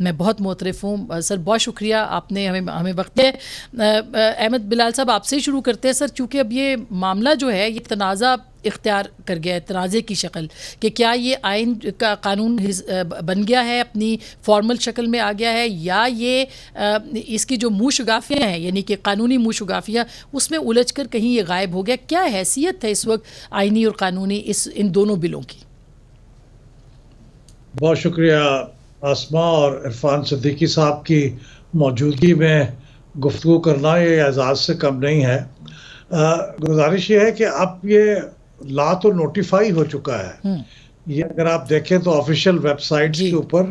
میں بہت معترف ہوں. سر بہت شکریہ, آپ نے ہمیں وقت دیا. احمد بلال صاحب آپ سے شروع کرتے ہیں. سر چونکہ اب یہ معاملہ جو ہے یہ تنازع اختیار کر گیا ہے, تنازع کی شکل, کہ کیا یہ آئین کا قانون بن گیا ہے, اپنی فارمل شکل میں آ گیا ہے, یا یہ اس کی جو منہ شگافیاں ہیں یعنی کہ قانونی منہ شگافیاں اس میں الجھ کر کہیں یہ غائب ہو گیا. کیا حیثیت ہے اس وقت آئینی اور قانونی ان دونوں بلوں کی؟ بہت شکریہ آسما اور عرفان صدیقی صاحب کی موجودگی میں گفتگو کرنا یہ اعزاز سے کم نہیں ہے. گزارش یہ ہے کہ اب یہ لا تو نوٹیفائی ہو چکا ہے. یہ اگر آپ دیکھیں تو آفیشیل ویب سائٹس کے اوپر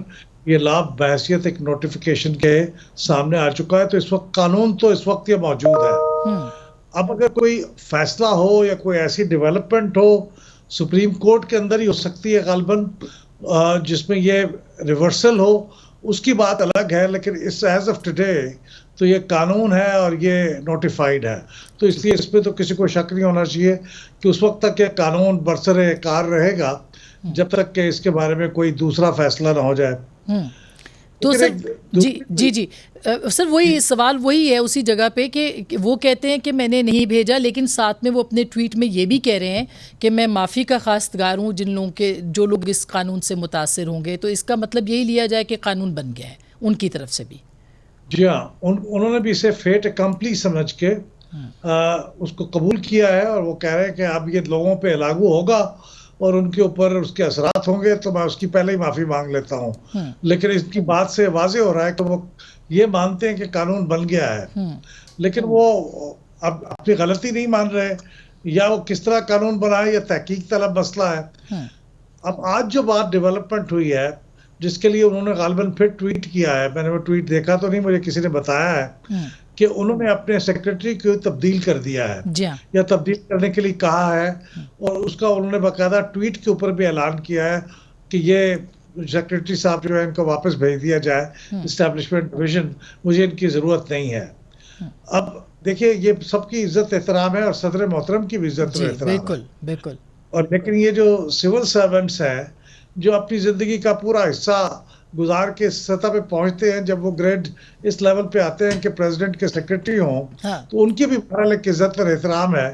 یہ لا بحیثیت ایک نوٹیفیکیشن کے سامنے آ چکا ہے. تو اس وقت قانون تو اس وقت یہ موجود ہے. اب اگر کوئی فیصلہ ہو یا کوئی ایسی ڈیولپمنٹ ہو سپریم کورٹ کے اندر ہی ہو سکتی ہے غالباً, جس میں یہ ریورسل ہو, اس کی بات الگ ہے. لیکن اس ایز آف ٹوڈے تو یہ قانون ہے اور یہ نوٹیفائڈ ہے. تو اس لیے اس پہ تو کسی کو شک نہیں ہونا چاہیے کہ اس وقت تک یہ قانون برسر کار رہے گا جب تک کہ اس کے بارے میں کوئی دوسرا فیصلہ نہ ہو جائے. تو سر جی سر وہی سوال وہی ہے اسی جگہ پہ کہ وہ کہتے ہیں کہ میں نے نہیں بھیجا, لیکن ساتھ میں وہ اپنے ٹویٹ میں یہ بھی کہہ رہے ہیں کہ میں معافی کا خواستگار ہوں جن لوگوں کے جو لوگ اس قانون سے متاثر ہوں گے. تو اس کا مطلب یہی لیا جائے کہ قانون بن گیا ہے ان کی طرف سے بھی. جی ہاں, انہوں نے بھی اسے فیٹ اکمپلی سمجھ کے اس کو قبول کیا ہے, اور وہ کہہ رہے ہیں کہ اب یہ لوگوں پہ لاگو ہوگا اور ان کے اوپر اس کے اثرات ہوں گے, تو میں اس کی پہلے ہی معافی مانگ لیتا ہوں. لیکن اس کی بات سے واضح ہو رہا ہے کہ وہ یہ مانتے ہیں کہ قانون بن گیا ہے, لیکن وہ اب اپنی غلطی نہیں مان رہے, یا وہ کس طرح قانون بنائے یا تحقیق طلب مسئلہ ہے. اب آج جو بات ڈیولپمنٹ ہوئی ہے جس کے لیے انہوں نے غالباً پھر ٹویٹ کیا ہے, میں نے وہ ٹویٹ دیکھا تو نہیں, مجھے کسی نے بتایا ہے کہ انہوں نے اپنے سیکرٹری کو تبدیل کر دیا ہے یا تبدیل کرنے کے لیے کہا ہے, اور اس کا انہوں نے باقاعدہ ٹویٹ کے اوپر بھی اعلان کیا ہے کہ یہ سیکرٹری صاحب جو ہے ان کو واپس بھیج دیا جائے اسٹیبلشمنٹ ڈویژن, مجھے ان کی ضرورت نہیں ہے. اب دیکھیے یہ سب کی عزت احترام ہے اور صدر محترم کی بھی عزت اور احترام ہے, بالکل. اور لیکن یہ جو سول سرونٹس ہیں جو اپنی زندگی کا پورا حصہ گزار کے سطح پہ پہنچتے ہیں, جب وہ گریڈ اس لیول پہ آتے ہیں کہ پریزیڈنٹ کے سیکرٹری ہوں, تو ان کی بھی بہرحال ایک عزت اور احترام ہے.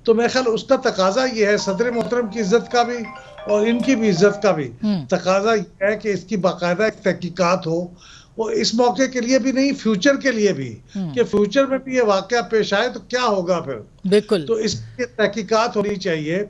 تو میرے خیال اس کا تقاضا یہ ہے, صدر محترم کی عزت کا بھی اور ان کی بھی عزت کا بھی تقاضا یہ ہے کہ اس کی باقاعدہ ایک تحقیقات ہو, اور اس موقع کے لیے بھی نہیں, فیوچر کے لیے بھی, کہ فیوچر میں بھی یہ واقعہ پیش آئے تو کیا ہوگا پھر. بالکل. تو اس کی تحقیقات ہونی چاہیے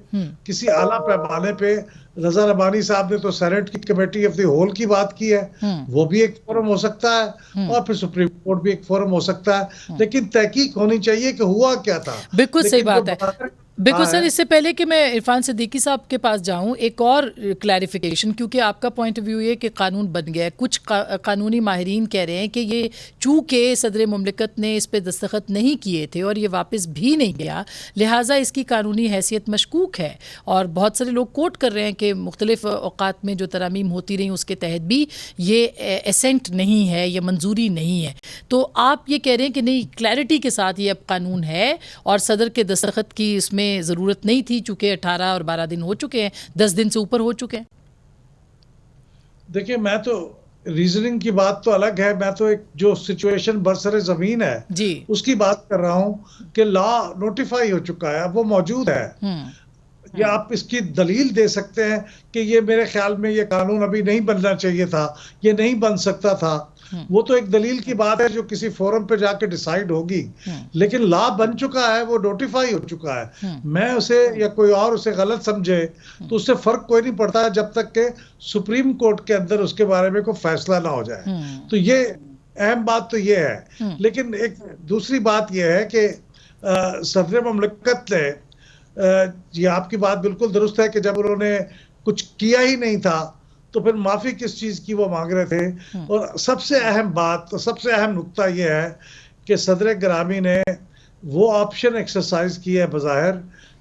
کسی اعلیٰ پیمانے پہ. رضا ربانی صاحب نے تو سینٹ کی کمیٹی آف دی ہول کی بات کی ہے, وہ بھی ایک فورم ہو سکتا ہے, اور پھر سپریم کورٹ بھی ایک فورم ہو سکتا ہے, لیکن تحقیق ہونی چاہیے کہ ہوا کیا تھا. بالکل صحیح بات ہے. بالکل سر, اس سے پہلے کہ میں عرفان صدیقی صاحب کے پاس جاؤں, ایک اور کلیریفیکیشن, کیونکہ آپ کا پوائنٹ آف ویو یہ کہ قانون بن گیا ہے. کچھ قانونی ماہرین کہہ رہے ہیں کہ یہ چونکہ صدر مملکت نے اس پہ دستخط نہیں کیے تھے اور یہ واپس بھی نہیں گیا, لہٰذا اس کی قانونی حیثیت مشکوک ہے. اور بہت سارے لوگ کوٹ کر رہے ہیں کہ مختلف اوقات میں جو ترامیم ہوتی رہیں اس کے تحت بھی یہ اسینٹ نہیں ہے, یہ منظوری نہیں ہے. تو آپ یہ کہہ رہے ہیں کہ نہیں, کلیئرٹی کے ساتھ یہ اب قانون ہے اور صدر کے دستخط کی اس میں ضرورت نہیں تھی, چونکہ 18 اور 12 دن ہو چکے ہیں, 10 دن سے اوپر ہو چکے ہیں. دیکھیں, میں تو ریزننگ کی بات تو الگ ہے, میں تو ایک جو سچویشن برسر زمین ہے اس کی بات کر رہا ہوں کہ لا نوٹیفائی ہو چکا ہے, اب وہ موجود ہے. یا آپ اس کی دلیل دے سکتے ہیں کہ یہ میرے خیال میں یہ قانون ابھی نہیں بننا چاہیے تھا, یہ نہیں بن سکتا تھا, وہ تو ایک دلیل کی بات ہے جو کسی فورم پہ جا کے ڈیسائیڈ ہوگی. لیکن لا بن چکا ہے, وہ نوٹیفائی ہو چکا ہے. میں اسے یا کوئی اور اسے غلط سمجھے تو اس سے فرق کوئی نہیں پڑتا جب تک کہ سپریم کورٹ کے اندر اس کے بارے میں کوئی فیصلہ نہ ہو جائے. تو یہ اہم بات تو یہ ہے. لیکن ایک دوسری بات یہ ہے کہ صدر مملکت نے, یہ آپ کی بات بالکل درست ہے کہ جب انہوں نے کچھ کیا ہی نہیں تھا تو پھر معافی کس چیز کی وہ مانگ رہے تھے. اور سب سے اہم بات, سب سے اہم نقطہ یہ ہے کہ صدر گرامی نے وہ آپشن ایکسرسائز کی ہے بظاہر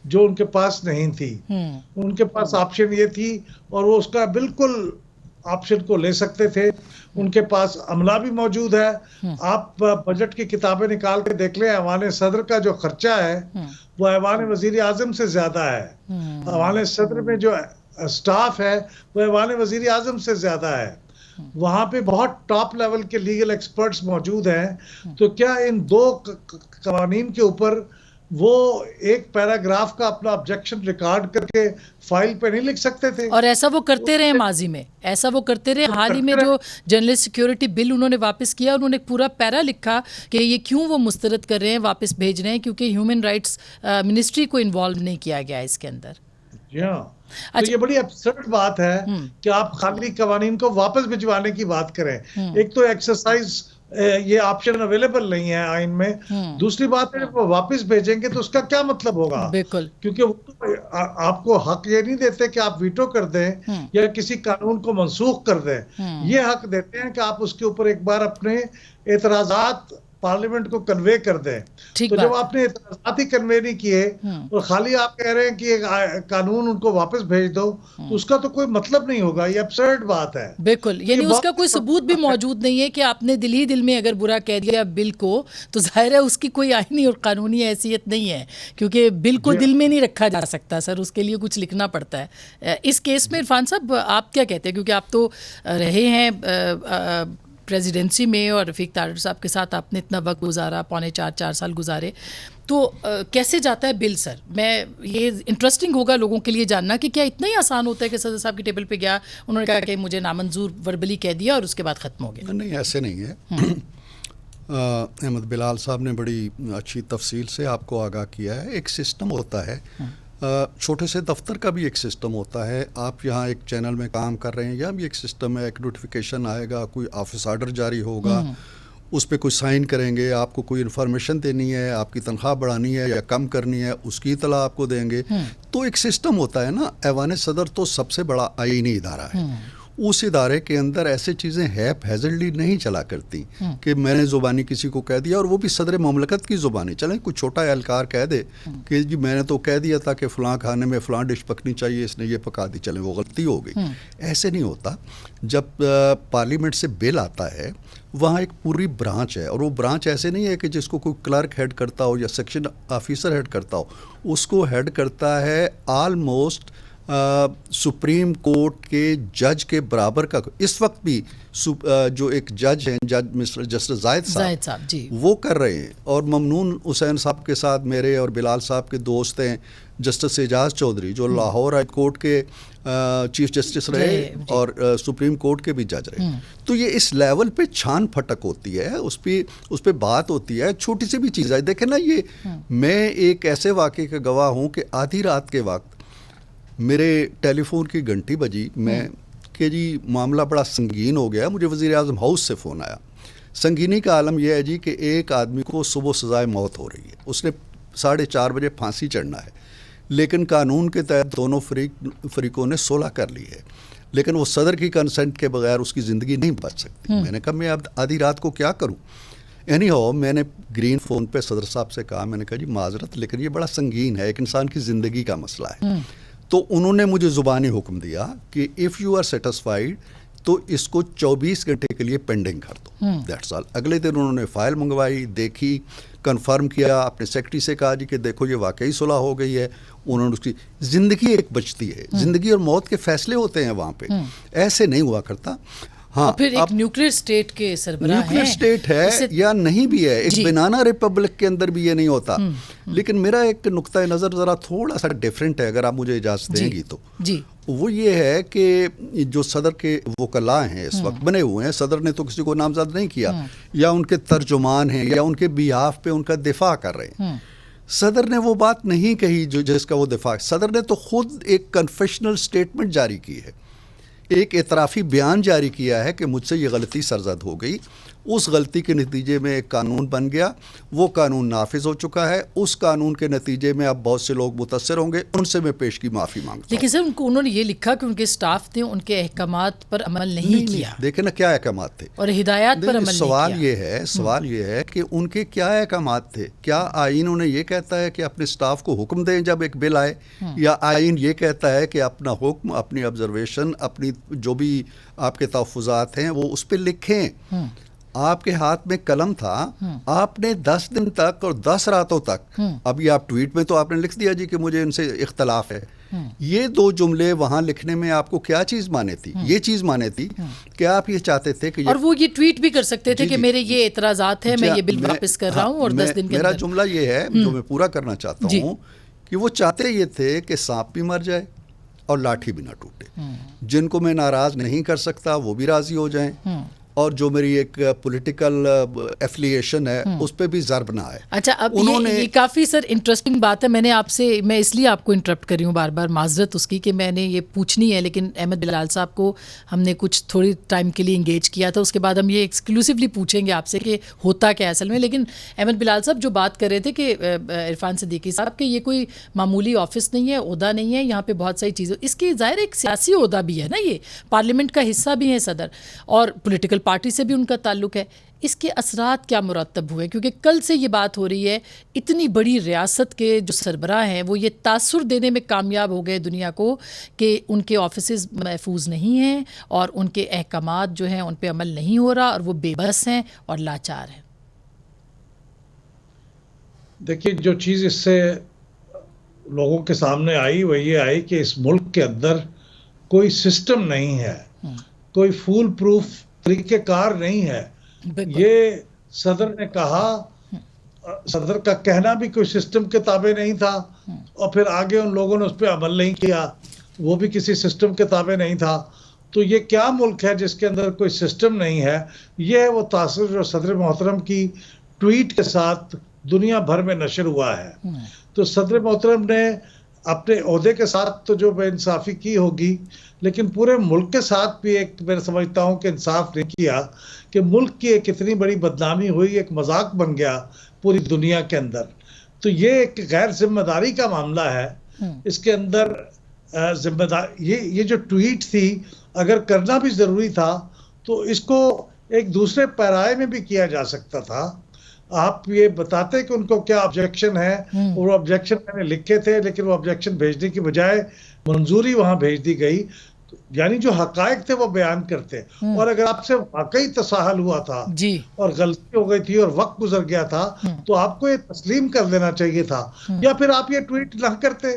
جو ان کے پاس نہیں تھی. ان کے پاس آپشن یہ تھی اور وہ اس کا بالکل آپشن کو لے سکتے تھے. ان کے پاس عملہ بھی موجود ہے. آپ بجٹ کی کتابیں نکال کے دیکھ لیں, ایوان صدر کا جو خرچہ ہے وہ ایوان وزیر اعظم سے زیادہ ہے. ایوان صدر میں جو اسٹاف ہے وہ ایوان وزیر اعظم سے زیادہ ہے. وہاں پہ بہت ٹاپ لیول کے لیگل ایکسپرٹس موجود ہیں. تو کیا ان دو قوانین کے اوپر وہ ایک پیراگراف کا اپنا آبجیکشن ریکارڈ کر کے فائل پہ نہیں لکھ سکتے تھے؟ اور ایسا وہ کرتے رہے ماضی میں, ایسا وہ کرتے رہے. حال ہی میں جو جنرل سیکیورٹی بل انہوں نے واپس کیا, انہوں نے پورا پیرا لکھا کہ یہ کیوں وہ مسترد کر رہے ہیں, واپس بھیج رہے ہیں, کیونکہ ہیومن رائٹس منسٹری کو انوالو نہیں کیا گیا اس کے اندر. جی ہاں, تو یہ بڑی ابسرڈ بات ہے کہ آپ خالی قوانین کو واپس بھجوانے کی بات کریں. ایک تو ایکسرسائز یہ آپشن اویلیبل نہیں ہے آئین میں. دوسری بات ہے وہ واپس بھیجیں گے تو اس کا کیا مطلب ہوگا؟ بالکل, کیونکہ آپ کو حق یہ نہیں دیتے کہ آپ ویٹو کر دیں یا کسی قانون کو منسوخ کر دیں. یہ حق دیتے ہیں کہ آپ اس کے اوپر ایک بار اپنے اعتراضات پارلیمنٹ کو کنوے کر دیں. تو جب آپ نے اعتراضات ہی کنوے نہیں کیے اور خالی آپ کہہ رہے ہیں کہ قانون ان کو واپس بھیج دو, تو اس کا تو کوئی مطلب نہیں ہوگا. یہ ابسرڈ بات ہے. بالکل, یعنی اس کا کوئی ثبوت بھی موجود نہیں ہے کہ آپ نے دل ہی دل میں اگر برا کہہ دیا بل کو, تو ظاہر ہے اس کی کوئی آئینی اور قانونی حیثیت نہیں ہے, کیونکہ بل کو دل میں نہیں رکھا جا سکتا سر, اس کے لیے کچھ لکھنا پڑتا ہے. اس کیس میں عرفان صاحب آپ کیا کہتے ہیں, کیونکہ آپ تو رہے ہیں پریزیڈنسی میں اور رفیق تارڑ صاحب کے ساتھ آپ نے اتنا وقت گزارا, 4.25 سال گزارے, تو کیسے جاتا ہے بل سر؟ میں یہ انٹرسٹنگ ہوگا لوگوں کے لیے جاننا کہ کیا اتنا ہی آسان ہوتا ہے کہ صدر صاحب کی ٹیبل پہ گیا, انہوں نے کہا کہ مجھے نامنظور وربلی کہہ دیا اور اس کے بعد ختم ہو گیا؟ نہیں, ایسے نہیں ہے. احمد بلال صاحب نے بڑی اچھی تفصیل سے آپ کو آگاہ کیا ہے. ایک سسٹم ہوتا ہے, چھوٹے سے دفتر کا بھی ایک سسٹم ہوتا ہے. آپ یہاں ایک چینل میں کام کر رہے ہیں, یہاں بھی ایک سسٹم ہے. ایک نوٹیفیکیشن آئے گا, کوئی آفس آرڈر جاری ہوگا, اس پہ کوئی سائن کریں گے, آپ کو کوئی انفارمیشن دینی ہے, آپ کی تنخواہ بڑھانی ہے یا کم کرنی ہے, اس کی اطلاع آپ کو دیں گے. تو ایک سسٹم ہوتا ہے نا. ایوان صدر تو سب سے بڑا آئینی ادارہ ہے. اس ادارے کے اندر ایسے چیزیں ہیپ ہیزلڈلی نہیں چلا کرتی کہ میں نے زبانی کسی کو کہہ دیا, اور وہ بھی صدر مملکت کی زبانی. چلیں کوئی چھوٹا اہلکار کہہ دے کہ جی میں نے تو کہہ دیا تھا کہ فلاں کھانے میں فلاں ڈش پکنی چاہیے, اس نے یہ پکا دی, چلیں وہ غلطی ہو گئی. ایسے نہیں ہوتا. جب پارلیمنٹ سے بل آتا ہے وہاں ایک پوری برانچ ہے, اور وہ برانچ ایسے نہیں ہے کہ جس کو کوئی کلرک ہیڈ کرتا ہو یا سیکشن آفیسر ہیڈ کرتا ہو. اس کو ہیڈ کرتا ہے آلموسٹ سپریم کورٹ کے جج کے برابر کا. اس وقت بھی جو ایک جج ہیں, جج مسٹر جسٹس زاہد صاحب جی, وہ کر رہے ہیں. اور ممنون حسین صاحب کے ساتھ میرے اور بلال صاحب کے دوست ہیں جسٹس اعجاز چودھری, جو لاہور ہائی کورٹ کے چیف جسٹس رہے اور سپریم کورٹ کے بھی جج رہے. تو یہ اس لیول پہ چھان پھٹک ہوتی ہے, اس پہ بات ہوتی ہے. چھوٹی سی بھی چیز ہے. دیکھیں نا, یہ میں ایک ایسے واقعے کا گواہ ہوں کہ آدھی رات کے وقت میرے ٹیلی فون کی گھنٹی بجی, میں کہ جی معاملہ بڑا سنگین ہو گیا. مجھے وزیر اعظم ہاؤس سے فون آیا. سنگینی کا عالم یہ ہے جی کہ ایک آدمی کو صبح سزائے موت ہو رہی ہے, اس نے 4:30 بجے پھانسی چڑھنا ہے, لیکن قانون کے تحت دونوں فریقوں نے صلح کر لی ہے, لیکن وہ صدر کی کنسنٹ کے بغیر اس کی زندگی نہیں بچ سکتی. میں نے کہا میں اب آدھی رات کو کیا کروں. اینی ہاؤ میں نے گرین فون پہ صدر صاحب سے کہا, میں نے کہا جی معذرت, لیکن یہ بڑا سنگین ہے, ایک انسان کی زندگی کا مسئلہ ہے. تو انہوں نے مجھے زبانی حکم دیا کہ اف یو آر سیٹسفائیڈ تو اس کو 24 گھنٹے کے لیے پینڈنگ کر دو. That's all. اگلے دن انہوں نے فائل منگوائی, دیکھی, کنفرم کیا, اپنے سیکرٹری سے کہا جی کہ دیکھو یہ واقعی صلح ہو گئی ہے. انہوں نے اس کی زندگی ایک بچتی ہے. زندگی اور موت کے فیصلے ہوتے ہیں وہاں پہ, ایسے نہیں ہوا کرتا. ہاں, پھر ایک نیوکلیئر اسٹیٹ کے سربراہ ہیں, نیوکلیئر اسٹیٹ ہے یا نہیں بھی ہے, ایک بنانا ریپبلک کے اندر بھی یہ نہیں ہوتا. لیکن میرا ایک نقطۂ نظر ذرا تھوڑا سا ڈیفرنٹ ہے, اگر آپ مجھے اجازت دیں گی تو. وہ یہ ہے کہ جو صدر کے وکلاء ہیں اس وقت بنے ہوئے ہیں, صدر نے تو کسی کو نامزد نہیں کیا, یا ان کے ترجمان ہیں یا ان کے بیہاف پہ ان کا دفاع کر رہے ہیں. صدر نے وہ بات نہیں کہی جس کا وہ دفاع. صدر نے تو خود ایک کنفیشنل سٹیٹمنٹ جاری کی ہے, ایک اعترافی بیان جاری کیا ہے کہ مجھ سے یہ غلطی سرزد ہو گئی. اس غلطی کے نتیجے میں ایک قانون بن گیا, وہ قانون نافذ ہو چکا ہے. اس قانون کے نتیجے میں اب بہت سے لوگ متاثر ہوں گے, ان سے میں پیش کی معافی مانگتا ہوں. لیکن سر انہوں نے یہ لکھا کہ ان کے سٹاف نے ان کے احکامات پر عمل نہیں کیا. دیکھیں نا کیا احکامات تھے اور ہدایات پر عمل نہیں کیا. سوال یہ ہے کہ ان کے کیا احکامات تھے. کیا آئین انہیں یہ کہتا ہے کہ اپنے سٹاف کو حکم دیں جب ایک بل آئے, یا آئین یہ کہتا ہے کہ اپنا حکم, اپنی آبزرویشن, اپنی جو بھی آپ کے تحفظات ہیں وہ اس پہ لکھیں. آپ کے ہاتھ میں قلم تھا, آپ نے 10 دن تک اور 10 راتوں تک, ابھی آپ ٹویٹ میں تو آپ نے لکھ دیا جی کہ مجھے ان سے اختلاف ہے, یہ 2 جملے وہاں لکھنے میں آپ کو کیا چیز مانے تھی؟ یہ چیز مانے تھی کہ آپ یہ چاہتے تھے کہ اور وہ یہ ٹویٹ بھی کر سکتے تھے کہ میرے یہ اعتراضات ہیں, میں یہ بل واپس کر رہا ہوں اور 10 دن کے میرا جملہ یہ ہے جو میں پورا کرنا چاہتا ہوں کہ وہ چاہتے یہ تھے کہ سانپ بھی مر جائے اور لاٹھی بھی نہ ٹوٹے, جن کو میں ناراض نہیں کر سکتا وہ بھی راضی ہو جائیں, اور جو میری ایک پولیٹیکل ایفیلیشن ہے اس پہ بھی ضرب نہ آئے. اچھا, اب یہ کافی سر انٹرسٹنگ بات ہے. میں اس لیے آپ کو انٹرپٹ کری ہوں بار بار, معذرت اس کی کہ میں نے یہ پوچھنی ہے, لیکن احمد بلال صاحب کو ہم نے کچھ تھوڑی ٹائم کے لیے انگیج کیا تھا, اس کے بعد ہم یہ ایکسکلوسیولی پوچھیں گے آپ سے کہ ہوتا کیا اصل میں. لیکن احمد بلال صاحب جو بات کر رہے تھے کہ عرفان صدیقی صاحب کہ یہ کوئی معمولی آفس نہیں ہے, عہدہ نہیں ہے, یہاں پہ بہت ساری چیزیں, اس کی ظاہر ایک سیاسی عہدہ بھی ہے نا, یہ پارلیمنٹ کا حصہ بھی ہے صدر, اور پولیٹیکل پارٹی سے بھی ان کا تعلق ہے. اس کے اثرات کیا مرتب ہوئے؟ کیونکہ کل سے یہ بات ہو رہی ہے, اتنی بڑی ریاست کے جو سربراہ ہیں وہ یہ تاثر دینے میں کامیاب ہو گئے دنیا کو کہ ان کے آفیسز محفوظ نہیں ہیں اور ان کے احکامات جو ہیں ان پہ عمل نہیں ہو رہا, اور وہ بے بس ہیں اور لاچار ہیں. دیکھیے, جو چیز اس سے لوگوں کے سامنے آئی وہ یہ آئی کہ اس ملک کے اندر کوئی سسٹم نہیں ہے, کوئی فول پروف طریقہ کار نہیں ہے. یہ صدر نے کہا, صدر کا کہنا بھی کوئی سسٹم کے تابع نہیں تھا, اور پھر آگے ان لوگوں نے اس پہ عمل نہیں کیا, وہ بھی کسی سسٹم کے تابع نہیں تھا. تو یہ کیا ملک ہے جس کے اندر کوئی سسٹم نہیں ہے؟ یہ ہے وہ تاثر جو صدر محترم کی ٹویٹ کے ساتھ دنیا بھر میں نشر ہوا ہے. تو صدر محترم نے اپنے عہدے کے ساتھ تو جو بے انصافی کی ہوگی, لیکن پورے ملک کے ساتھ بھی ایک میں سمجھتا ہوں کہ انصاف نہیں کیا, کہ ملک کی ایک اتنی بڑی بدنامی ہوئی, ایک مذاق بن گیا پوری دنیا کے اندر. تو یہ ایک غیر ذمہ داری کا معاملہ ہے. اس کے اندر ذمہ داری یہ جو ٹویٹ تھی, اگر کرنا بھی ضروری تھا تو اس کو ایک دوسرے پیرائے میں بھی کیا جا سکتا تھا. آپ یہ بتاتے کہ ان کو کیا آبجیکشن ہے, اور وہ آبجیکشن میں نے لکھے تھے, لیکن وہ آبجیکشن بھیجنے کی بجائے منظوری وہاں بھیج دی گئی. یعنی جو حقائق تھے وہ بیان کرتے, اور اگر آپ سے واقعی تساہل ہوا تھا اور غلطی ہو گئی تھی اور وقت گزر گیا تھا, تو آپ کو یہ تسلیم کر لینا چاہیے تھا, یا پھر آپ یہ ٹویٹ نہ کرتے.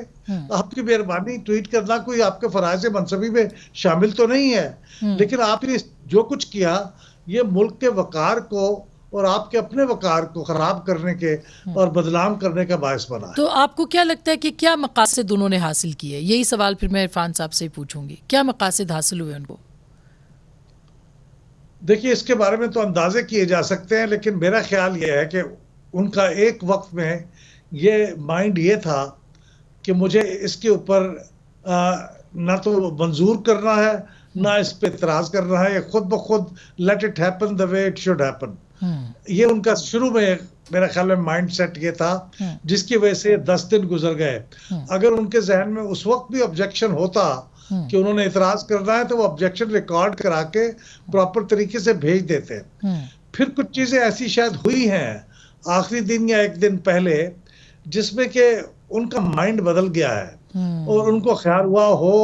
آپ کی مہربانی, ٹویٹ کرنا کوئی آپ کے فرائض منصبی میں شامل تو نہیں ہے, لیکن آپ نے جو کچھ کیا یہ ملک کے وقار کو اور آپ کے اپنے وقار کو خراب کرنے کے اور بدنام کرنے کا باعث بنا ہے. تو آپ کو کیا لگتا ہے کہ کیا مقاصد انہوں نے حاصل کیے؟ یہی سوال پھر میں عرفان صاحب سے پوچھوں گی, کیا مقاصد حاصل ہوئے ان کو؟ دیکھیے, اس کے بارے میں تو اندازے کیے جا سکتے ہیں, لیکن میرا خیال یہ ہے کہ ان کا ایک وقت میں یہ مائنڈ یہ تھا کہ مجھے اس کے اوپر نہ تو منظور کرنا ہے نہ اس پہ اعتراض کرنا ہے, یہ خود بخود late it happen the way it should happen. یہ ان کا شروع میں میرا خیال میں مائنڈ سیٹ یہ تھا, جس کی وجہ سے 10 دن گزر گئے. اگر ان کے ذہن میں اس وقت بھی آبجیکشن ہوتا کہ انہوں نے اعتراض کرنا ہے, تو وہ آبجیکشن ریکارڈ کرا کے پراپر طریقے سے بھیج دیتے. پھر کچھ چیزیں ایسی شاید ہوئی ہیں آخری دن یا ایک دن پہلے, جس میں کہ ان کا مائنڈ بدل گیا ہے, اور ان کو خیال ہوا ہو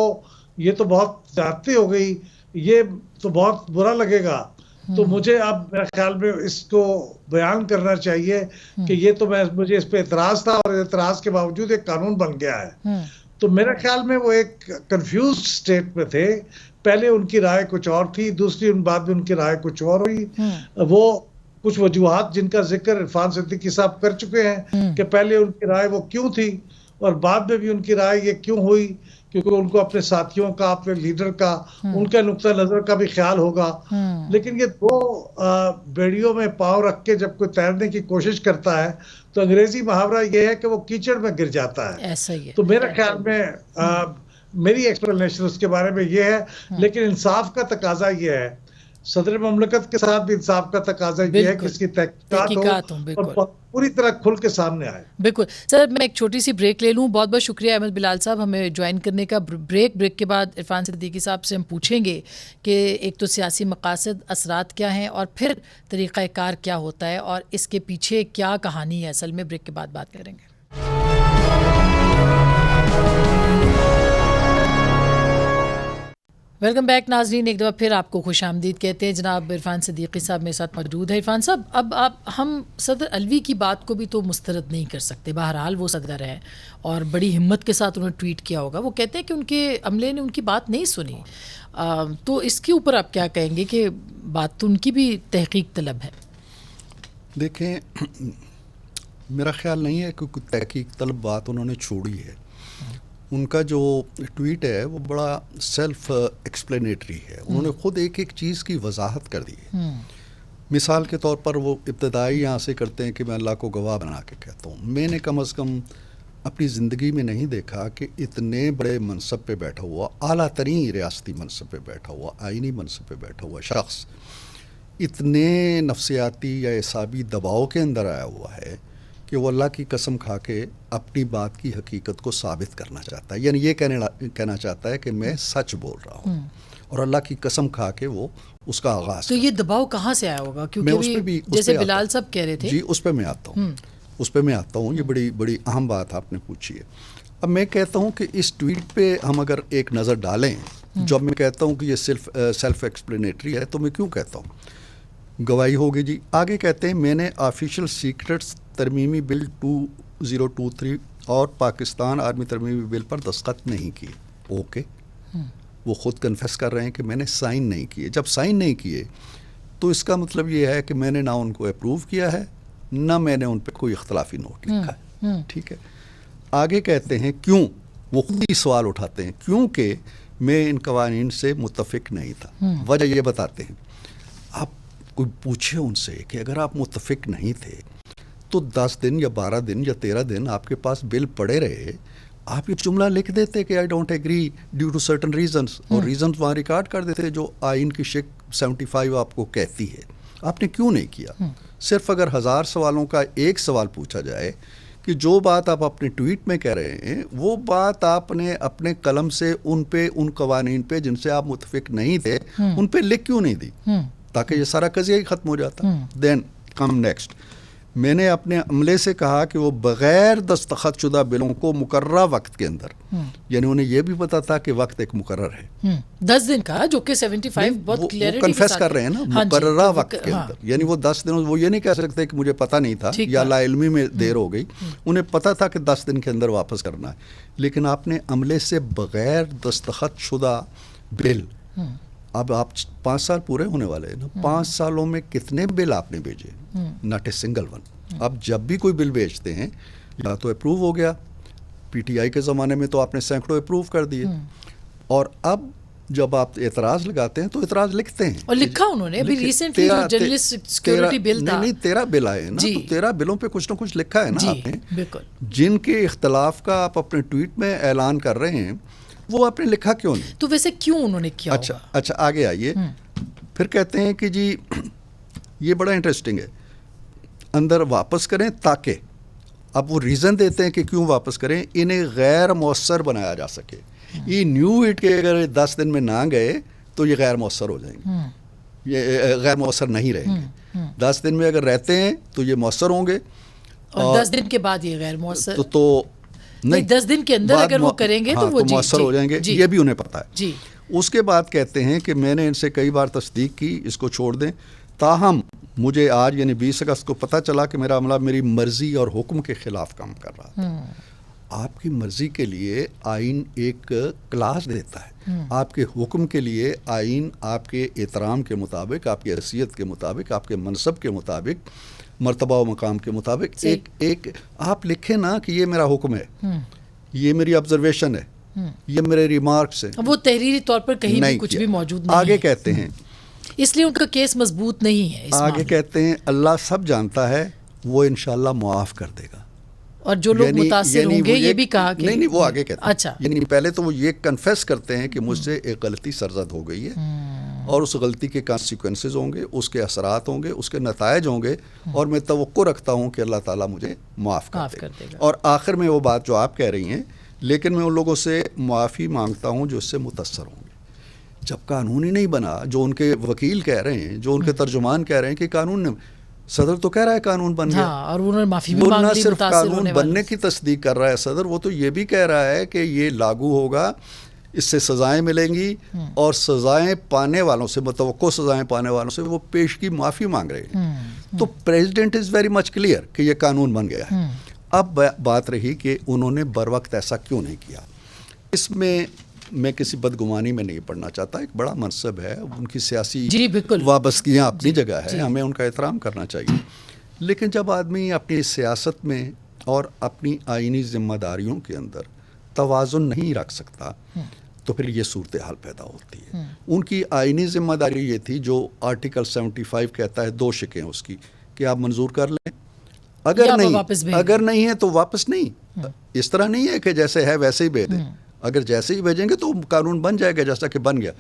یہ تو بہت زیادتی ہو گئی, یہ تو بہت برا لگے گا, تو مجھے اب میرے خیال میں اس کو بیان کرنا چاہیے کہ یہ تو مجھے اس پہ اعتراض تھا, اور اعتراض کے باوجود ایک قانون بن گیا ہے. تو میرے خیال میں وہ ایک کنفیوز سٹیٹ میں تھے. پہلے ان کی رائے کچھ اور تھی, دوسری بعد میں ان کی رائے کچھ اور ہوئی. وہ کچھ وجوہات جن کا ذکر عرفان صدیقی صاحب کر چکے ہیں کہ پہلے ان کی رائے وہ کیوں تھی, اور بعد میں بھی ان کی رائے یہ کیوں ہوئی, کیونکہ ان کو اپنے ساتھیوں کا, اپنے لیڈر کا, ان کے نقطہ نظر کا بھی خیال ہوگا. لیکن یہ 2 بیڑیوں میں پاؤں رکھ کے جب کوئی تیرنے کی کوشش کرتا ہے, تو انگریزی محاورہ یہ ہے کہ وہ کیچڑ میں گر جاتا ہے. ایسا ہی ہے. تو میرے خیال میں میری ایکسپلینیشن اس کے بارے میں یہ ہے, لیکن انصاف کا تقاضا یہ ہے, صدر مملکت کے ساتھ بھی انصاف کا تقاضا یہ ہے کہ اس کی تحقیقات ہو اور پوری طرح کھل کے سامنے آئے. بالکل سر, میں ایک چھوٹی سی بریک لے لوں. بہت بہت شکریہ احمد بلال صاحب ہمیں جوائن کرنے کا. بریک کے بعد عرفان صدیقی صاحب سے ہم پوچھیں گے کہ ایک تو سیاسی مقاصد, اثرات کیا ہیں, اور پھر طریقہ کار کیا ہوتا ہے, اور اس کے پیچھے کیا کہانی ہے اصل میں. بریک کے بعد بات کریں گے. ویلکم بیک ناظرین، ایک دفعہ پھر آپ کو خوش آمدید کہتے ہیں. جناب عرفان صدیقی صاحب میرے ساتھ موجود ہے. عرفان صاحب، اب ہم صدر الوی کی بات کو بھی تو مسترد نہیں کر سکتے. بہرحال وہ صدر ہیں اور بڑی ہمت کے ساتھ انہوں نے ٹویٹ کیا ہوگا. وہ کہتے ہیں کہ ان کے عملے نے ان کی بات نہیں سنی. تو اس کے اوپر آپ کیا کہیں گے کہ بات تو ان کی بھی تحقیق طلب ہے؟ دیکھیں، میرا خیال نہیں ہے کہ کوئی تحقیق طلب بات انہوں نے چھوڑی ہے. ان کا جو ٹویٹ ہے وہ بڑا سیلف ایکسپلینیٹری ہے. انہوں نے خود ایک ایک چیز کی وضاحت کر دی ہے. مثال کے طور پر وہ ابتدائی یہاں سے کرتے ہیں کہ میں اللہ کو گواہ بنا کے کہتا ہوں. میں نے کم از کم اپنی زندگی میں نہیں دیکھا کہ اتنے بڑے منصب پہ بیٹھا ہوا، اعلیٰ ترین ریاستی منصب پہ بیٹھا ہوا، آئینی منصب پہ بیٹھا ہوا شخص اتنے نفسیاتی یا اعصابی دباؤ کے اندر آیا ہوا ہے کہ وہ اللہ کی قسم کھا کے اپنی بات کی حقیقت کو ثابت کرنا چاہتا ہے. یعنی یہ کہنا چاہتا ہے کہ میں سچ بول رہا ہوں، اور اللہ کی قسم کھا کے وہ اس کا آغاز. تو یہ دباؤ کہاں سے آیا ہوگا؟ کیونکہ جیسے بلال صاحب کہہ رہے تھے. جی، اس پہ میں آتا ہوں. یہ بڑی اہم بات آپ نے پوچھی ہے. اب میں کہتا ہوں کہ اس ٹویٹ پہ ہم اگر ایک نظر ڈالیں، جب میں کہتا ہوں کہ یہ سیلف ایکسپلینیٹری ہے، تو میں کیوں کہتا ہوں؟ گواہی ہوگی جی. آگے کہتے ہیں میں نے آفیشیل سیکرٹس ترمیمی بل 2023 اور پاکستان آرمی ترمیمی بل پر دستخط نہیں کیے. اوکے، وہ خود کنفیس کر رہے ہیں کہ میں نے سائن نہیں کیے. جب سائن نہیں کیے تو اس کا مطلب یہ ہے کہ میں نے نہ ان کو اپروو کیا ہے، نہ میں نے ان پہ کوئی اختلافی نوٹ لکھا ہے. ٹھیک ہے. آگے کہتے ہیں کیوں. وہ خود ہی سوال اٹھاتے ہیں کیونکہ میں ان قوانین سے متفق نہیں تھا. وجہ یہ بتاتے ہیں. آپ کوئی پوچھے ان سے کہ اگر آپ متفق نہیں تھے تو 10 دن یا 12 دن یا 13 دن آپ کے پاس بل پڑے رہے، آپ یہ جملہ لکھ دیتے کہ I don't agree due to certain reasons, اور ریزنس وہاں ریکارڈ کر دیتے جو آئین کی شک 75 آپ کو کہتی ہے. آپ نے کیوں نہیں کیا؟ صرف اگر 1000 سوالوں کا ایک سوال پوچھا جائے کہ جو بات آپ اپنے ٹویٹ میں کہہ رہے ہیں وہ بات آپ نے اپنے قلم سے ان قوانین پہ جن سے آپ متفق نہیں تھے ان پہ لکھ کیوں نہیں دی، تاکہ یہ سارا قضیہ ہی ختم ہو جاتا. دین کم نیکسٹ، میں نے اپنے عملے سے کہا کہ وہ بغیر دستخط شدہ بلوں کو مقررہ وقت کے اندر، یعنی انہیں یہ بھی پتا تھا کہ وقت ایک مقرر ہے 10 دن کا، جو کہ 75 بہت کلیئرٹی کنفیس کر رہے ہیں نا، مقررہ وقت کے اندر. یعنی وہ 10 دن، وہ یہ نہیں کہہ سکتے کہ مجھے پتہ نہیں تھا یا لا علمی میں دیر ہو گئی. انہیں پتا تھا کہ 10 دن کے اندر واپس کرنا ہے. لیکن آپ نے عملے سے بغیر دستخط شدہ بل، اب آپ 5 سال پورے ہونے والے ہیں نا، 5 سالوں میں کتنے بل آپ نے بھیجے؟ Not a single one. اب جب بھی کوئی بل بھیجتے ہیں یا تو اپروو ہو گیا، پی ٹی آئی کے زمانے میں تو آپ نے سینکڑوں اپروو کر دیے، اور اب جب آپ اعتراض لگاتے ہیں تو اعتراض لکھتے ہیں. اور لکھا انہوں نے ابھی ریسنٹلی جو جرنلسٹ سیکیورٹی بل تھا، نہیں 13 بل آئے نا، تو 13 بلوں پہ کچھ نہ کچھ لکھا ہے نا آپ نے، بالکل، جن کے اختلاف کا آپ اپنے ٹویٹ میں اعلان کر رہے ہیں، وہ آپ نے لکھا کیوں نہیں؟ تو ویسے کیوں انہوں نے کیا؟ اچھا آگے آئیے. پھر کہتے ہیں کہ جی یہ بڑا انٹرسٹنگ ہے، اندر واپس کریں تاکہ، اب وہ ریزن دیتے ہیں کہ کیوں واپس کریں، انہیں غیر مؤثر بنایا جا سکے. یہ نیو اٹ کے اگر 10 دن میں نہ گئے تو یہ غیر مؤثر ہو جائیں گے، یہ غیر مؤثر نہیں رہیں گے. 10 دن میں اگر رہتے ہیں تو یہ مؤثر ہوں گے، اور 10 دن کے بعد یہ غیر مؤثر تو نہیں، 10 دن کے اندر اگر وہ کریں گے تو وہ مؤثر ہو جائیں گے. یہ بھی انہیں پتا ہے. اس کے بعد کہتے ہیں کہ میں نے ان سے کئی بار تصدیق کی، اس کو چھوڑ دیں. تاہم مجھے آج یعنی 20 اگست کو پتہ چلا کہ میرا عملہ میری مرضی اور حکم کے خلاف کام کر رہا تھا. آپ کی مرضی کے لیے آئین ایک کلاس دیتا ہے، آپ کے حکم کے لیے آئین آپ کے احترام کے مطابق، آپ کی حیثیت کے مطابق، آپ کے منصب کے مطابق، مرتبہ و مقام کے مطابق ایک آپ لکھیں نا کہ یہ میرا حکم ہے، یہ میری آبزرویشن ہے، یہ میرے ریمارکس ہیں. وہ تحریری طور پر کہیں بھی کچھ بھی موجود نہیں. آگے کہتے ہیں اس لیے ان کا کیس مضبوط نہیں ہے. آگے کہتے ہیں اللہ سب جانتا ہے، وہ انشاءاللہ معاف کر دے گا. اور جو لوگ متاثر ہوں گے، یہ بھی کہا کہ نہیں وہ آگے کہتے ہیں. اچھا، یعنی پہلے تو وہ یہ کنفیس کرتے ہیں کہ مجھ سے ایک غلطی سرزد ہو گئی ہے، اور اس غلطی کے کانسیکوینسز ہوں گے، اس کے اثرات ہوں گے، اس کے نتائج ہوں گے، اور میں توقع رکھتا ہوں کہ اللہ تعالیٰ مجھے معاف کر دے گا. اور آخر میں وہ بات جو آپ کہہ رہی ہیں، لیکن میں ان لوگوں سے معافی مانگتا ہوں جو اس سے متاثر ہوں گے. جب قانون ہی نہیں بنا، جو ان کے وکیل کہہ رہے ہیں، جو ان کے ترجمان کہہ رہے ہیں کہ قانون نے، صدر تو کہہ رہا ہے قانون بن گیا، اور انہوں نے معافی بھی مانگ لی. نہ صرف قانون بننے کی تصدیق کر رہا ہے صدر، وہ تو یہ بھی کہہ رہا ہے کہ یہ لاگو ہوگا اس سے سزائیں ملیں گی اور سزائیں پانے والوں سے, متوقع سزائیں پانے والوں سے وہ پیشگی معافی مانگ رہے ہیں. تو president is very much clear کہ یہ قانون بن گیا ہے. اب بات رہی کہ انہوں نے بر وقت ایسا کیوں نہیں کیا. اس میں کسی بدگمانی میں نہیں پڑنا چاہتا. ایک بڑا منصب ہے, ان کی سیاسی وابستگیاں اپنی جگہ ہے, ہمیں ان کا احترام کرنا چاہیے. لیکن جب آدمی اپنی سیاست میں اور اپنی آئینی ذمہ داریوں کے اندر توازن نہیں رکھ سکتا تو پھر یہ صورتحال پیدا ہوتی ہے. ان کی آئینی ذمہ داری یہ تھی جو آرٹیکل 75 کہتا ہے, 2 شقیں اس کی, کہ آپ منظور کر لیں, اگر نہیں ہے تو واپس نہیں. اس طرح نہیں ہے کہ جیسے ہے ویسے ہی بھیج دیں. اگر جیسے ہی بھیجیں گے تو قانون بن جائے گا جیسا کہ بن گیا.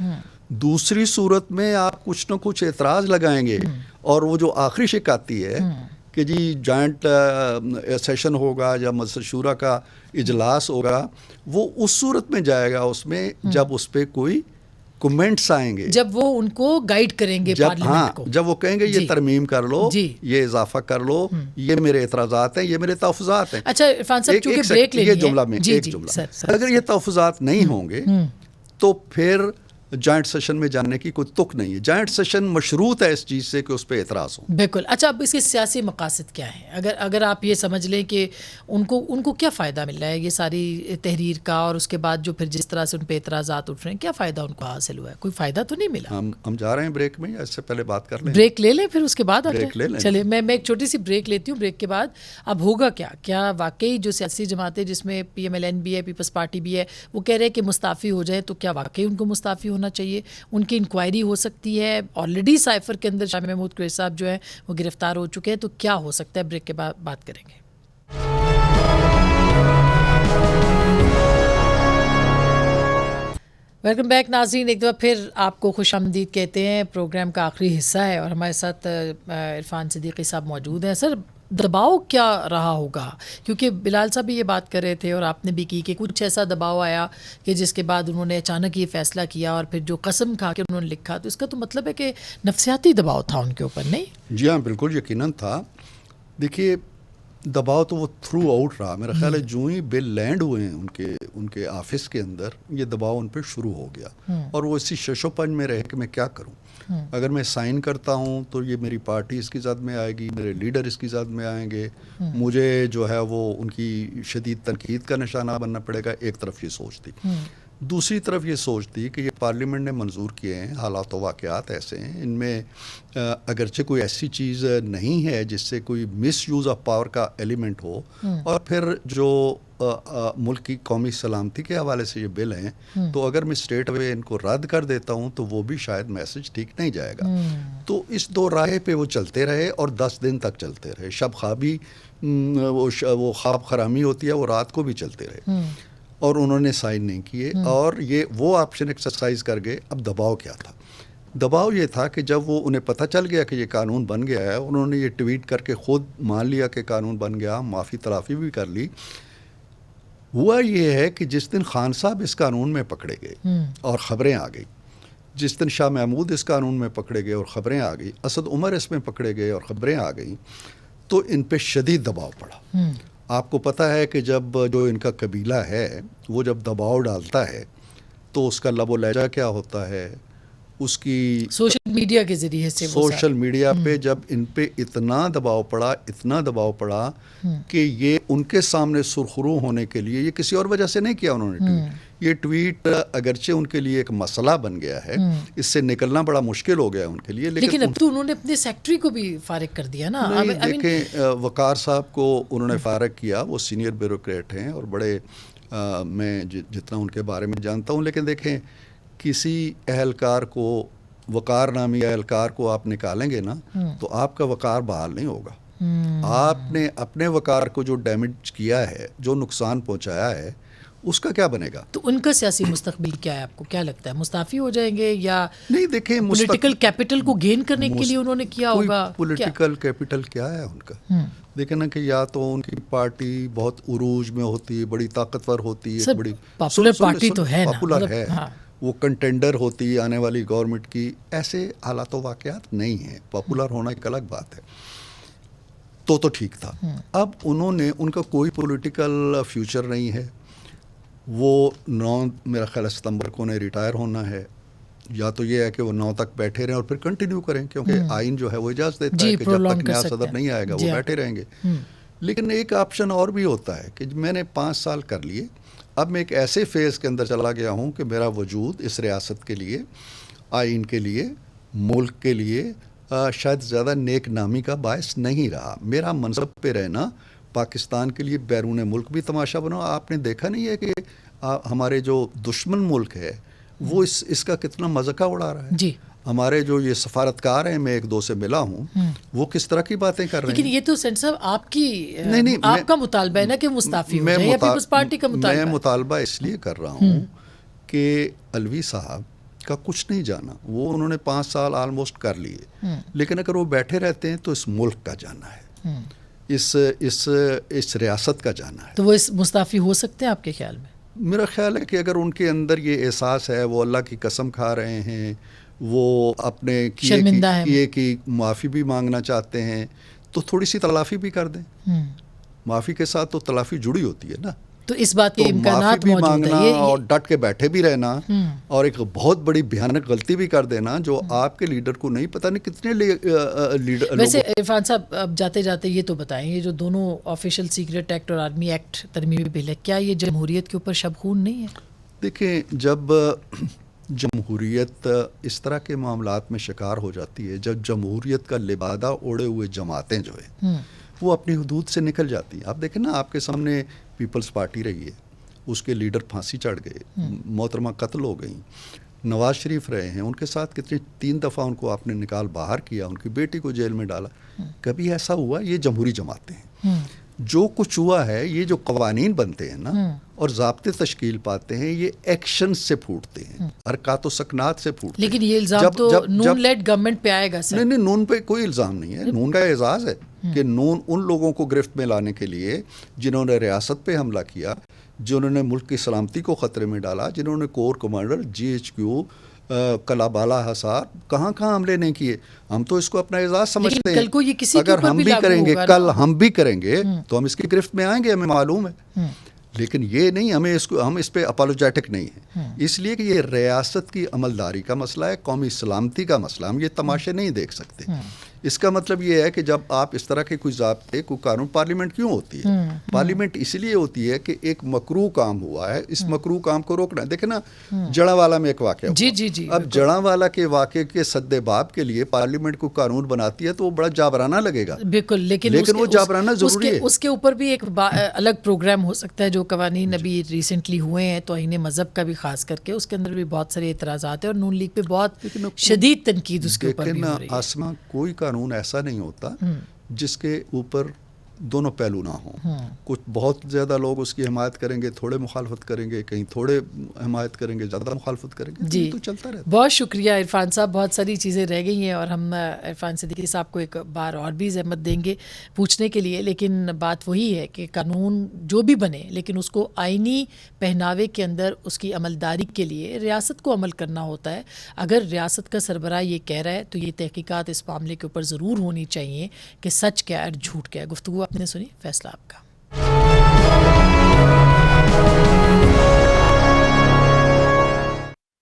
دوسری صورت میں آپ کچھ نہ کچھ اعتراض لگائیں گے, اور وہ جو آخری شق آتی ہے کہ جی جوائنٹ سیشن ہوگا یا مجلس شورا کا اجلاس ہوگا, وہ اس صورت میں جائے گا اس میں جب اس پہ کوئی کمنٹس آئیں گے, جب وہ ان کو گائیڈ کریں گے پارلیمنٹ کو, جب وہ کہیں گے یہ ترمیم کر لو, یہ اضافہ کر لو, یہ میرے اعتراضات ہیں, یہ میرے تحفظات ہیں. اچھا عرفان صاحب, چونکہ بریک لے یہ جملہ میں ایک جملہ, اگر یہ تحفظات نہیں ہوں گے تو پھر جوائنٹ سیشن میں جانے کی کوئی تک نہیں ہے. جوائنٹ سیشن مشروط ہے اس چیز سے کہ اس پہ اعتراض ہو. بالکل. اچھا, اب اس کے سیاسی مقاصد کیا ہیں؟ اگر آپ یہ سمجھ لیں کہ ان کو کیا فائدہ مل رہا ہے یہ ساری تحریر کا, اور اس کے بعد جو پھر جس طرح سے ان پہ اعتراضات اٹھ رہے ہیں, کیا فائدہ ان کو حاصل ہوا ہے؟ کوئی فائدہ تو نہیں ملا. ہم جا رہے ہیں بریک میں, یا اس سے پہلے بات کر لیں؟ بریک لے لیں, پھر اس کے بعد چلے میں ایک چھوٹی سی بریک لیتی ہوں. بریک کے بعد اب ہوگا کیا واقعی جو سیاسی جماعتیں جس میں PMLN بھی ہے, پیپلز پارٹی بھی ہے, وہ کہہ رہے ہیں کہ مستعفی ہو جائے, تو کیا واقعی ان کو مستعفی ہونا چاہیے؟ ان کی انکوائری ہو سکتی ہے. آلریڈی سائفر کے اندر شاہ محمود قریشی صاحب جو ہیں وہ گرفتار ہو چکے ہیں, تو کیا ہو سکتا ہے؟ بریک کے بعد بات کریں گے. ویلکم بیک ناظرین, ایک دفعہ پھر آپ کو خوش آمدید کہتے ہیں. پروگرام کا آخری حصہ ہے اور ہمارے ساتھ عرفان صدیقی صاحب موجود ہیں. سر, دباؤ کیا رہا ہوگا؟ کیونکہ بلال صاحب بھی یہ بات کر رہے تھے اور آپ نے بھی کی کہ کچھ ایسا دباؤ آیا کہ جس کے بعد انہوں نے اچانک یہ فیصلہ کیا, اور پھر جو قسم کھا کے انہوں نے لکھا, تو اس کا تو مطلب ہے کہ نفسیاتی دباؤ تھا ان کے اوپر, نہیں؟ جی ہاں, بالکل یقیناً تھا. دیکھیے, دباؤ تو وہ تھرو آؤٹ رہا. میرا خیال ہے جو ہی بل لینڈ ہوئے ہیں ان کے آفس کے اندر, یہ دباؤ ان پہ شروع ہو گیا, اور وہ اسی شش و پنج میں رہے کہ میں کیا کروں. اگر میں سائن کرتا ہوں تو یہ میری پارٹی اس کی زد میں آئے گی, میرے لیڈر اس کی زد میں آئیں گے, مجھے جو ہے وہ ان کی شدید تنقید کا نشانہ بننا پڑے گا. ایک طرف یہ سوچ تھی. دوسری طرف یہ سوچتی کہ یہ پارلیمنٹ نے منظور کیے ہیں, حالات و واقعات ایسے ہیں, ان میں اگرچہ کوئی ایسی چیز نہیں ہے جس سے کوئی مس یوز آف پاور کا ایلیمنٹ ہو, اور پھر جو ملک کی قومی سلامتی کے حوالے سے یہ بل ہیں, تو اگر میں اسٹریٹ اوے ان کو رد کر دیتا ہوں تو وہ بھی شاید میسج ٹھیک نہیں جائے گا. تو اس دو راہ پہ وہ چلتے رہے, اور 10 دن تک چلتے رہے. شب خوابی, وہ خواب خرامی ہوتی ہے, وہ رات کو بھی چلتے رہے, اور انہوں نے سائن نہیں کیے, اور یہ وہ آپشن ایکسرسائز کر گئے. اب دباؤ کیا تھا؟ دباؤ یہ تھا کہ جب وہ انہیں پتہ چل گیا کہ یہ قانون بن گیا ہے, انہوں نے یہ ٹویٹ کر کے خود مان لیا کہ قانون بن گیا, معافی تلافی بھی کر لی. ہوا یہ ہے کہ جس دن خان صاحب اس قانون میں پکڑے گئے اور خبریں آ گئی, جس دن شاہ محمود اس قانون میں پکڑے گئے اور خبریں آ گئی, اسد عمر اس میں پکڑے گئے اور خبریں آ گئیں, تو ان پہ شدید دباؤ پڑا. آپ کو پتہ ہے کہ جب جو ان کا قبیلہ ہے وہ جب دباؤ ڈالتا ہے تو اس کا لب و لہجہ کیا ہوتا ہے, اس کی سوشل میڈیا کے ذریعے سے, سوشل میڈیا پہ جب ان پہ اتنا دباؤ پڑا کہ یہ ان کے سامنے سرخرو ہونے کے لیے, یہ کسی اور وجہ سے نہیں کیا انہوں نے ٹویٹ. یہ ٹویٹ اگرچہ ان کے لیے ایک مسئلہ بن گیا ہے, اس سے نکلنا بڑا مشکل ہو گیا ان کے لیے, لیکن اب تو انہوں نے اپنے سیکٹری کو بھی فارغ کر دیا نا. دیکھیں, وقار صاحب کو انہوں نے فارغ کیا, وہ سینئر بیوروکریٹ ہیں اور بڑے, میں جتنا ان کے بارے میں جانتا ہوں, لیکن دیکھیں کسی اہلکار کو, وقار نامی اہلکار کو آپ نکالیں گے نا تو آپ کا وقار بحال نہیں ہوگا. آپ نے اپنے وقار کو جو ڈیمیج کیا ہے, جو نقصان پہنچایا ہے, اس کا کیا بنے گا؟ تو ان کا سیاسی مستقبل کیا ہے؟ آپ کو کیا لگتا ہے, مستعفی ہو جائیں گے یا نہیں؟ دیکھیں, پولیٹیکل کیپٹل کو گین کرنے کے لیے انہوں نے کیا ہوگا. پولیٹیکل کیپٹل کیا ہے ان کا؟ دیکھیں نا کہ یا تو ان کی پارٹی بہت عروج میں ہوتی ہے, بڑی طاقتور ہوتی ہے, بڑی پاپولر پارٹی تو ہے نا, پاپولر ہے, وہ کنٹینڈر ہوتی ہے آنے والی گورنمنٹ کی. ایسے حالات و واقعات نہیں ہیں. پاپولر ہونا ایک الگ بات ہے. تو ٹھیک تھا. اب انہوں نے, ان کا کوئی پولیٹیکل فیوچر نہیں ہے, وہ 9 میرا خیال ستمبر کو انہیں ریٹائر ہونا ہے. یا تو یہ ہے کہ وہ 9 تک بیٹھے رہیں اور پھر کنٹینیو کریں, کیونکہ آئین جو ہے وہ اجازت دیتا ہے کہ جب تک نیا صدر نہیں آئے گا وہ بیٹھے رہیں گے. لیکن ایک آپشن اور بھی ہوتا ہے کہ میں نے 5 سال کر لیے, اب میں ایک ایسے فیز کے اندر چلا گیا ہوں کہ میرا وجود اس ریاست کے لیے, آئین کے لیے, ملک کے لیے شاید زیادہ نیک نامی کا باعث نہیں رہا. میرا منصب پہ رہنا پاکستان کے لیے بیرون ملک بھی تماشا بنا. آپ نے دیکھا نہیں ہے کہ ہمارے جو دشمن ملک ہے وہ اس کا کتنا مذاق اڑا رہا ہے. جی, ہمارے جو یہ سفارتکار ہیں, میں 1-2 سے ملا ہوں, وہ کس طرح کی باتیں کر رہے ہیں. لیکن یہ تو سینٹر صاحب آپ کا مطالبہ ہے نا کہ مستعفی ہو جائے, یا پیپلز پارٹی کا مطالبہ ہے؟ میں مطالبہ اس لیے کر رہا ہوں کہ علوی صاحب کا کچھ نہیں جانا, وہ انہوں نے 5 سال آلموسٹ کر لیے, لیکن اگر وہ بیٹھے رہتے ہیں تو اس ملک کا جانا ہے, اس ریاست کا جانا ہے. تو وہ اس مستعفی ہو سکتے ہیں آپ کے خیال میں؟ میرا خیال ہے کہ اگر ان کے اندر یہ احساس ہے, وہ اللہ کی قسم کھا رہے ہیں, وہ اپنے کیے کی معافی بھی مانگنا چاہتے ہیں, تو تھوڑی سی تلافی بھی کر دیں. معافی کے ساتھ تو تلافی جڑی ہوتی ہے نا. تو اس بات کے امکانات موجود مانگنا اور ڈٹ کے بیٹھے بھی رہنا, اور ایک بہت بڑی بھیانک غلطی بھی کر دینا جو آپ کے لیڈر کو نہیں پتہ نہیں کتنے لیڈر. ویسے عرفان صاحب, اب جاتے جاتے یہ تو بتائیں, یہ جو دونوں آفیشیل سیکرٹ ایکٹ اور آرمی ایکٹ ترمیمی بل ہے, کیا یہ جمہوریت کے اوپر شب خون نہیں ہے؟ دیکھیں, جب جمہوریت اس طرح کے معاملات میں شکار ہو جاتی ہے, جب جمہوریت کا لبادہ اوڑے ہوئے جماعتیں جو ہیں وہ اپنی حدود سے نکل جاتی ہیں. آپ دیکھیں نا, آپ کے سامنے پیپلز پارٹی رہی ہے, اس کے لیڈر پھانسی چڑھ گئے, محترمہ قتل ہو گئیں. نواز شریف رہے ہیں, ان کے ساتھ کتنے 3 دفعہ ان کو آپ نے نکال باہر کیا, ان کی بیٹی کو جیل میں ڈالا. کبھی ایسا ہوا؟ یہ جمہوری جماعتیں ہیں. جو کچھ ہوا ہے, یہ جو قوانین بنتے ہیں نا اور ضابطے تشکیل پاتے ہیں, یہ ایکشن سے پھوٹتے ہیں, حرکات و سکنات سے پھوٹتے ہیں. لیکن یہ الزام تو نون لیڈ گورنمنٹ پہ آئے گا سر. نہیں, نون پہ کوئی الزام نہیں ہے. نون کا اعزاز ہے کہ نون ان لوگوں کو گرفت میں لانے کے لیے جنہوں نے ریاست پہ حملہ کیا, جنہوں نے ملک کی سلامتی کو خطرے میں ڈالا, جنہوں نے کور کمانڈر GHQ کلابالا حصار کہاں حملے نہیں کیے. ہم تو اس کو اپنا اعزاز سمجھتے ہیں. اگر ہم بھی کریں گے, کل ہم بھی کریں گے, تو ہم اس کی گرفت میں آئیں گے, ہمیں معلوم ہے. لیکن یہ نہیں, ہم اس پہ اپالوجیٹک نہیں ہیں, اس لیے کہ یہ ریاست کی عملداری کا مسئلہ ہے, قومی سلامتی کا مسئلہ. ہم یہ تماشے نہیں دیکھ سکتے. اس کا مطلب یہ ہے کہ جب آپ اس طرح کے کوئی ضابطے, کوئی قانون, پارلیمنٹ کیوں ہوتی ہے؟ پارلیمنٹ اس لیے ہوتی ہے کہ ایک مکروہ کام ہوا ہے, اس مکروہ کام کو روکنا ہے. دیکھیں نا, جڑاوالا میں ایک واقعہ ہوا. جی, اب جڑاوالا کے واقعے کے سد باب کے لیے پارلیمنٹ کو قانون بناتی ہے تو وہ بڑا جابرانہ لگے گا. بالکل, لیکن وہ جابرانہ ضروری ہے. اس کے اوپر بھی ایک الگ پروگرام ہو سکتا ہے. جو قوانین ابھی ریسنٹلی ہوئے ہیں توہین مذہب کا بھی خاص کر کے, اس کے اندر بھی بہت سارے اعتراضات ہیں, اور نون لیگ پہ بہت شدید تنقید اس کے اوپر بھی ہو رہی ہے. آسمان کوئی قانون ایسا نہیں ہوتا جس کے اوپر دونوں پہلو نہ ہوں. کچھ بہت زیادہ لوگ اس کی حمایت کریں گے, تھوڑے مخالفت کریں گے, کہیں تھوڑے حمایت کریں گے, زیادہ مخالفت کریں گے. جی, تو چلتا رہتا. بہت شکریہ عرفان صاحب, بہت ساری چیزیں رہ گئی ہیں, اور ہم عرفان صدیقی صاحب کو ایک بار اور بھی زحمت دیں گے پوچھنے کے لیے. لیکن بات وہی ہے کہ قانون جو بھی بنے, لیکن اس کو آئینی پہناوے کے اندر اس کی عملداری کے لیے ریاست کو عمل کرنا ہوتا ہے. اگر ریاست کا سربراہ یہ کہہ رہا ہے تو یہ تحقیقات اس معاملے کے اوپر ضرور ہونی چاہیے کہ سچ کیا ہے اور جھوٹ کیا ہے. گفتگو آپ نے سنی, فیصلہ آپ کا.